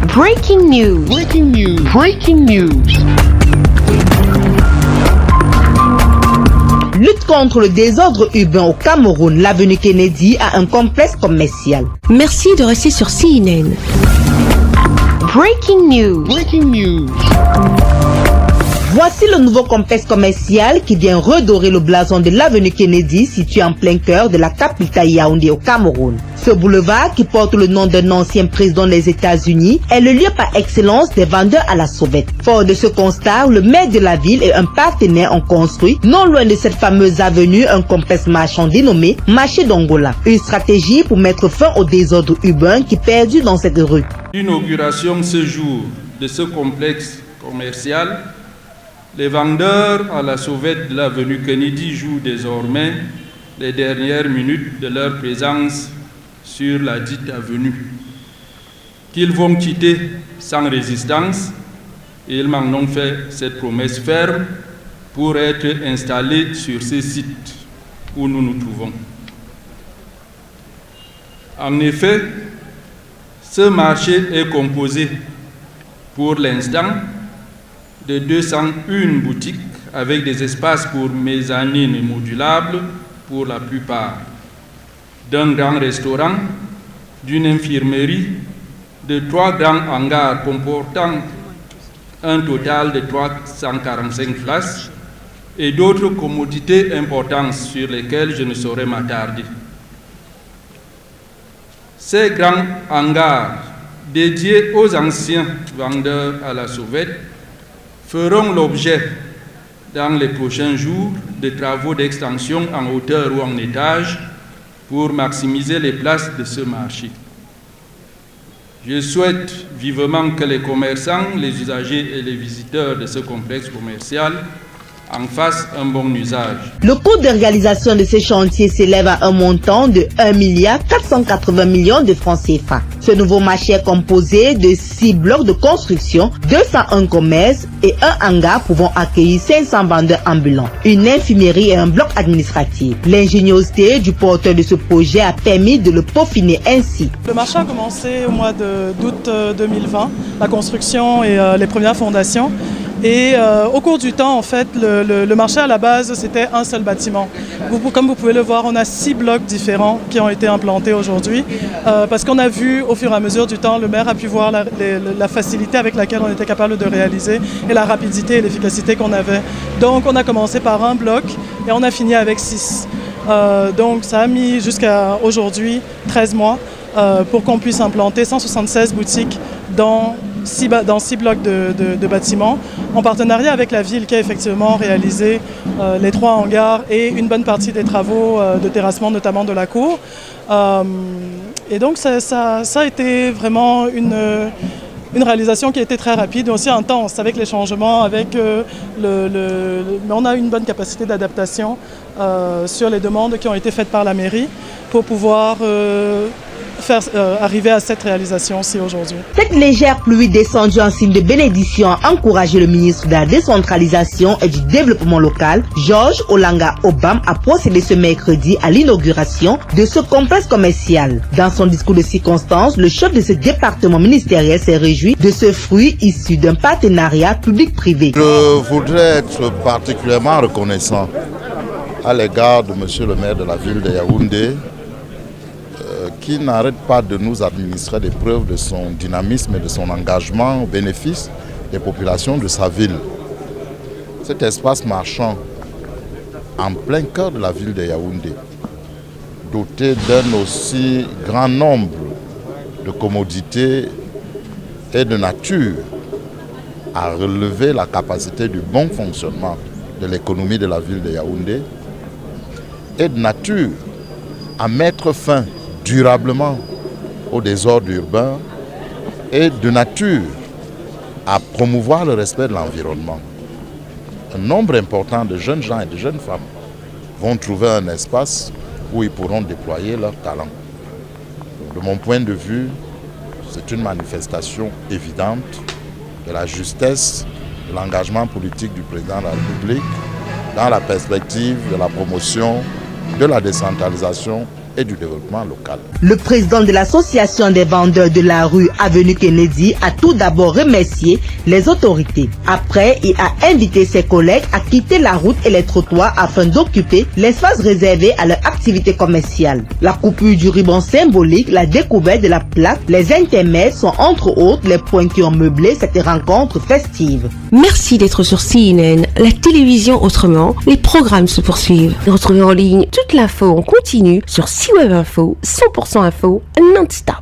Breaking news. Breaking news. Breaking news. Lutte contre le désordre urbain au Cameroun, l'avenue Kennedy a un complexe commercial. Merci de rester sur CNN. Breaking news. Breaking news. Voici le nouveau complexe commercial qui vient redorer le blason de l'avenue Kennedy situé en plein cœur de la capitale Yaoundé au Cameroun. Ce boulevard, qui porte le nom d'un ancien président des États-Unis, est le lieu par excellence des vendeurs à la sauvette. Fort de ce constat, le maire de la ville et un partenaire ont construit, non loin de cette fameuse avenue, un complexe marchand dénommé Marché d'Angola. Une stratégie pour mettre fin au désordre urbain qui perdure dans cette rue. L'inauguration ce jour de ce complexe commercial, les vendeurs à la sauvette de l'avenue Kennedy jouent désormais les dernières minutes de leur présence sur la dite avenue, qu'ils vont quitter sans résistance, et ils m'en ont fait cette promesse ferme pour être installés sur ces sites où nous nous trouvons. En effet, ce marché est composé pour l'instant de 201 boutiques avec des espaces pour mezzanines modulables pour la plupart, d'un grand restaurant, d'une infirmerie, de 3 grands hangars comportant un total de 345 places et d'autres commodités importantes sur lesquelles je ne saurais m'attarder. Ces grands hangars dédiés aux anciens vendeurs à la sauvette feront l'objet dans les prochains jours de travaux d'extension en hauteur ou en étage pour maximiser les places de ce marché. Je souhaite vivement que les commerçants, les usagers et les visiteurs de ce complexe commercial en fassent un bon usage. Le coût de réalisation de ces chantiers s'élève à un montant de 1,480 milliard de francs CFA. Ce nouveau marché est composé de 6 blocs de construction, 201 commerces et un hangar pouvant accueillir 500 vendeurs ambulants, une infirmerie et un bloc administratif. L'ingéniosité du porteur de ce projet a permis de le peaufiner ainsi. Le marché a commencé au mois d'août 2020, la construction et les premières fondations. Et au cours du temps, en fait, le marché à la base, c'était un seul bâtiment. Comme vous pouvez le voir, on a 6 blocs différents qui ont été implantés aujourd'hui parce qu'on a vu au fur et à mesure du temps, le maire a pu voir la facilité avec laquelle on était capable de réaliser et la rapidité et l'efficacité qu'on avait. Donc on a commencé par un bloc et on a fini avec 6. Donc ça a mis jusqu'à aujourd'hui 13 mois pour qu'on puisse implanter 176 boutiques dans 6 blocs de bâtiments, en partenariat avec la ville qui a effectivement réalisé les 3 hangars et une bonne partie des travaux de terrassement, notamment de la cour. Et donc ça a été vraiment une réalisation qui a été très rapide et aussi intense avec les changements, mais on a une bonne capacité d'adaptation sur les demandes qui ont été faites par la mairie pour pouvoir arriver à cette réalisation-ci aujourd'hui. Cette légère pluie descendue en signe de bénédiction a encouragé le ministre de la décentralisation et du développement local, Georges Olanga Obam, à procéder ce mercredi à l'inauguration de ce complexe commercial. Dans son discours de circonstance, le chef de ce département ministériel s'est réjoui de ce fruit issu d'un partenariat public-privé. Je voudrais être particulièrement reconnaissant à l'égard de monsieur le maire de la ville de Yaoundé, qui n'arrête pas de nous administrer des preuves de son dynamisme et de son engagement au bénéfice des populations de sa ville. Cet espace marchand, en plein cœur de la ville de Yaoundé, doté d'un aussi grand nombre de commodités et de nature à relever la capacité du bon fonctionnement de l'économie de la ville de Yaoundé et de nature à mettre fin durablement au désordre urbain et de nature à promouvoir le respect de l'environnement. Un nombre important de jeunes gens et de jeunes femmes vont trouver un espace où ils pourront déployer leurs talents. De mon point de vue, c'est une manifestation évidente de la justesse, de l'engagement politique du président de la République dans la perspective de la promotion de la décentralisation et du développement local. Le président de l'association des vendeurs de la rue Avenue Kennedy a tout d'abord remercié les autorités. Après, il a invité ses collègues à quitter la route et les trottoirs afin d'occuper l'espace réservé à leur activité commerciale. La coupure du ruban symbolique, la découverte de la plaque, les intermèdes sont entre autres les points qui ont meublé cette rencontre festive. Merci d'être sur CNN, la télévision autrement. Les programmes se poursuivent. Retrouvez en ligne toute l'info en continu sur C-Web Info, 100% info, non-stop.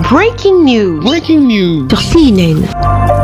Breaking news. Sur CNN.